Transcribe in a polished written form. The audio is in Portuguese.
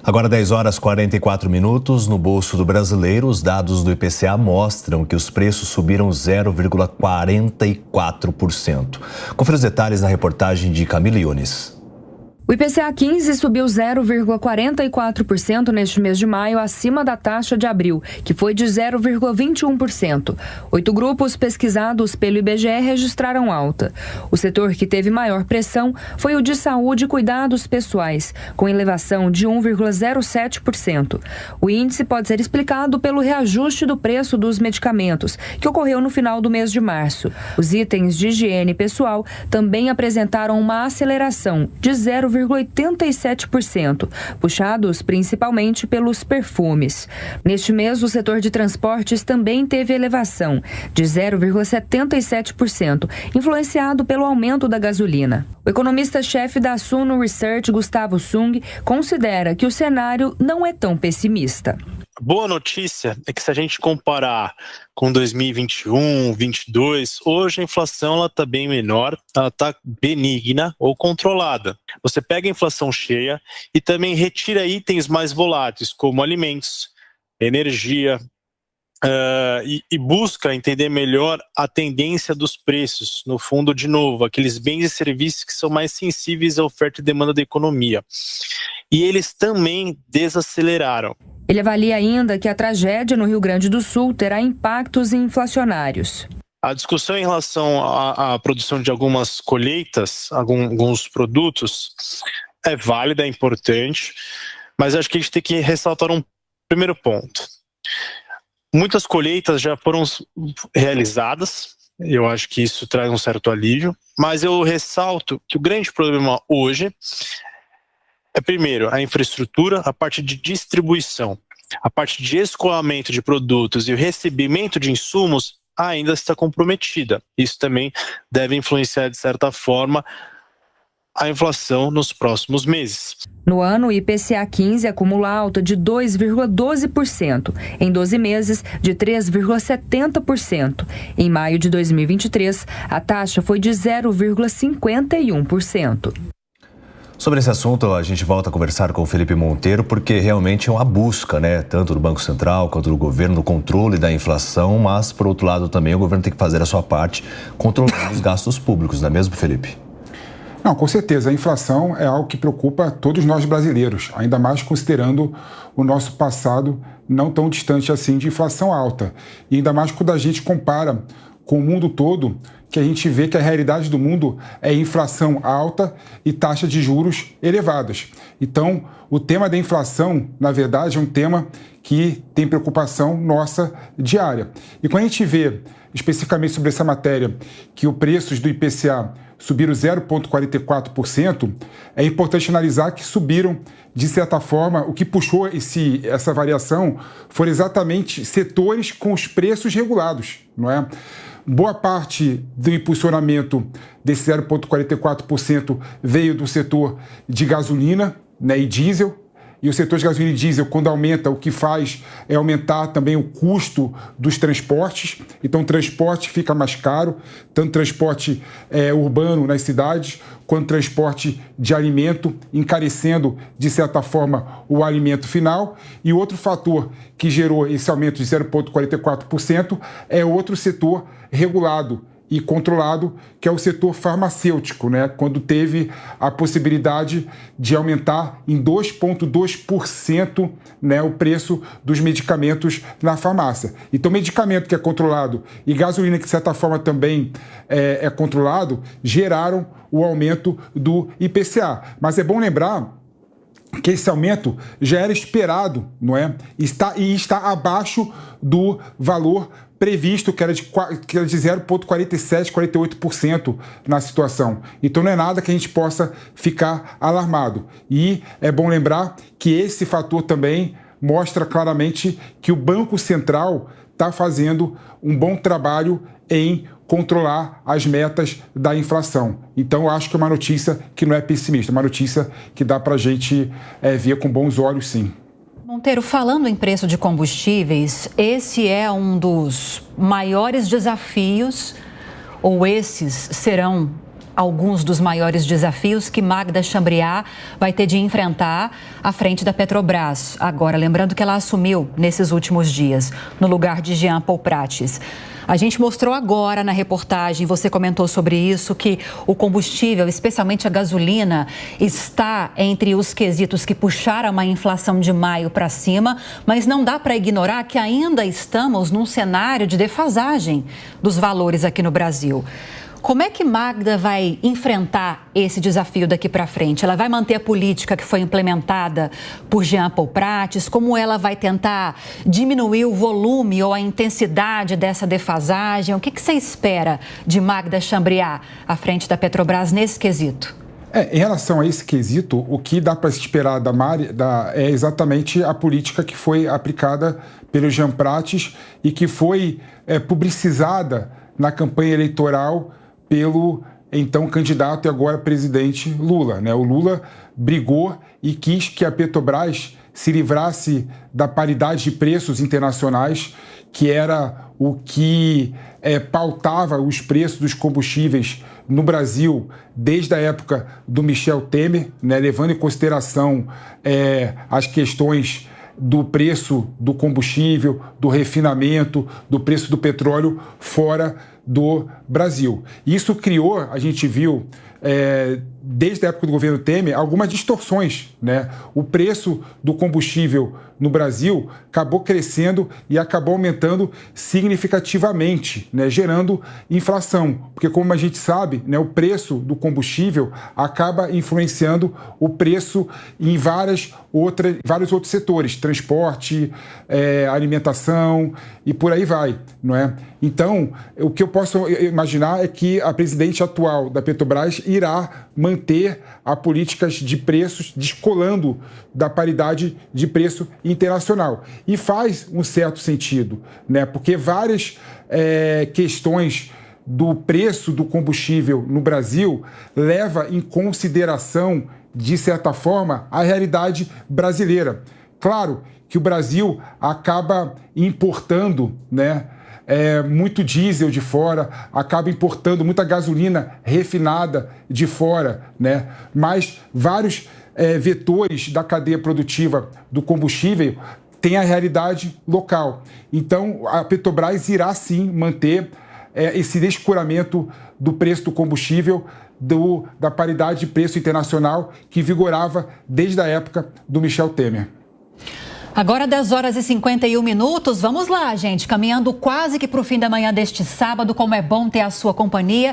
Agora 10 horas e 44 minutos, no bolso do brasileiro, os dados do IPCA mostram que os preços subiram 0,44%. Confira os detalhes na reportagem de Camila Yunes. O IPCA 15 subiu 0,44% neste mês de maio, acima da taxa de abril, que foi de 0,21%. 8 grupos pesquisados pelo IBGE registraram alta. O setor que teve maior pressão foi o de saúde e cuidados pessoais, com elevação de 1,07%. O índice pode ser explicado pelo reajuste do preço dos medicamentos, que ocorreu no final do mês de março. Os itens de higiene pessoal também apresentaram uma aceleração de 0,87%, puxados principalmente pelos perfumes. Neste mês, o setor de transportes também teve elevação de 0,77%, influenciado pelo aumento da gasolina. O economista-chefe da Suno Research, Gustavo Sung, considera que o cenário não é tão pessimista. Boa notícia é que se a gente comparar com 2021, 2022, hoje a inflação está bem menor, ela está benigna ou controlada. Você pega a inflação cheia e também retira itens mais voláteis, como alimentos, energia, e busca entender melhor a tendência dos preços, no fundo, de novo, aqueles bens e serviços que são mais sensíveis à oferta e demanda da economia. E eles também desaceleraram. Ele avalia ainda que a tragédia no Rio Grande do Sul terá impactos inflacionários. A discussão em relação à produção de algumas colheitas, alguns produtos, é válida, é importante, mas acho que a gente tem que ressaltar um primeiro ponto. Muitas colheitas já foram realizadas, eu acho que isso traz um certo alívio, mas eu ressalto que o grande problema hoje é, primeiro, a infraestrutura, a parte de distribuição, a parte de escoamento de produtos e o recebimento de insumos ainda está comprometida. Isso também deve influenciar, de certa forma, a inflação nos próximos meses. No ano, o IPCA 15 acumula alta de 2,12%, em 12 meses de 3,70%. Em maio de 2023, a taxa foi de 0,51%. Sobre esse assunto, a gente volta a conversar com o Felipe Monteiro, porque realmente é uma busca, tanto do Banco Central quanto do governo, no controle da inflação, mas, por outro lado, também o governo tem que fazer a sua parte, controlando os gastos públicos, não é mesmo, Felipe? Não, com certeza, a inflação é algo que preocupa todos nós brasileiros, ainda mais considerando o nosso passado não tão distante assim de inflação alta. E ainda mais quando a gente compara com o mundo todo, que a gente vê que a realidade do mundo é inflação alta e taxa de juros elevadas. Então, o tema da inflação, na verdade, é um tema que tem preocupação nossa diária. E quando a gente vê, especificamente sobre essa matéria, que os preços do IPCA subiram 0,44%, é importante analisar que subiram, de certa forma, o que puxou essa variação foram exatamente setores com os preços regulados, não é? Boa parte do impulsionamento desse 0,44% veio do setor de gasolina, e diesel. E o setor de gasolina e diesel, quando aumenta, o que faz é aumentar também o custo dos transportes. Então, o transporte fica mais caro, tanto transporte urbano nas cidades, quanto transporte de alimento, encarecendo, de certa forma, o alimento final. E outro fator que gerou esse aumento de 0,44% é outro setor regulado e controlado, que é o setor farmacêutico, quando teve a possibilidade de aumentar em 2,2% o preço dos medicamentos na farmácia. Então, medicamento que é controlado e gasolina que, de certa forma, também é controlado, geraram o aumento do IPCA. Mas é bom lembrar que esse aumento já era esperado, não é? Está abaixo do valor previsto, que era de 0,47%, 48% na situação. Então não é nada que a gente possa ficar alarmado. E é bom lembrar que esse fator também mostra claramente que o Banco Central está fazendo um bom trabalho em controlar as metas da inflação. Então, eu acho que é uma notícia que não é pessimista, é uma notícia que dá para a gente ver com bons olhos, sim. Monteiro, falando em preço de combustíveis, esse é um dos maiores desafios, ou esses serão alguns dos maiores desafios que Magda Chambriard vai ter de enfrentar à frente da Petrobras. Agora, lembrando que ela assumiu nesses últimos dias, no lugar de Jean Paul Prates. A gente mostrou agora na reportagem, você comentou sobre isso, que o combustível, especialmente a gasolina, está entre os quesitos que puxaram a inflação de maio para cima, mas não dá para ignorar que ainda estamos num cenário de defasagem dos valores aqui no Brasil. Como é que Magda vai enfrentar esse desafio daqui para frente? Ela vai manter a política que foi implementada por Jean Paul Prates? Como ela vai tentar diminuir o volume ou a intensidade dessa defasagem? O que você espera de Magda Chambriard à frente da Petrobras nesse quesito? Em relação a esse quesito, o que dá para se esperar é exatamente a política que foi aplicada pelo Jean Prates e que foi publicizada na campanha eleitoral pelo então candidato e agora presidente Lula. O Lula brigou e quis que a Petrobras se livrasse da paridade de preços internacionais, que era o que pautava os preços dos combustíveis no Brasil desde a época do Michel Temer, levando em consideração as questões do preço do combustível, do refinamento, do preço do petróleo fora do Brasil. Isso criou, a gente viu, desde a época do governo Temer, algumas distorções. O preço do combustível no Brasil acabou crescendo e acabou aumentando significativamente, gerando inflação. Porque, como a gente sabe, o preço do combustível acaba influenciando o preço em vários outros setores, transporte, alimentação e por aí vai, não é? Então, o que eu posso imaginar é que a presidente atual da Petrobras irá manter a políticas de preços descolando da paridade de preço internacional. E faz um certo sentido, porque várias questões do preço do combustível no Brasil leva em consideração, de certa forma, a realidade brasileira. Claro que o Brasil acaba importando, muito diesel de fora, acaba importando muita gasolina refinada de fora, mas vários vetores da cadeia produtiva do combustível têm a realidade local. Então, a Petrobras irá sim manter esse descolamento do preço do combustível da paridade de preço internacional que vigorava desde a época do Michel Temer. Agora 10h51, vamos lá, gente, caminhando quase que para o fim da manhã deste sábado, como é bom ter a sua companhia.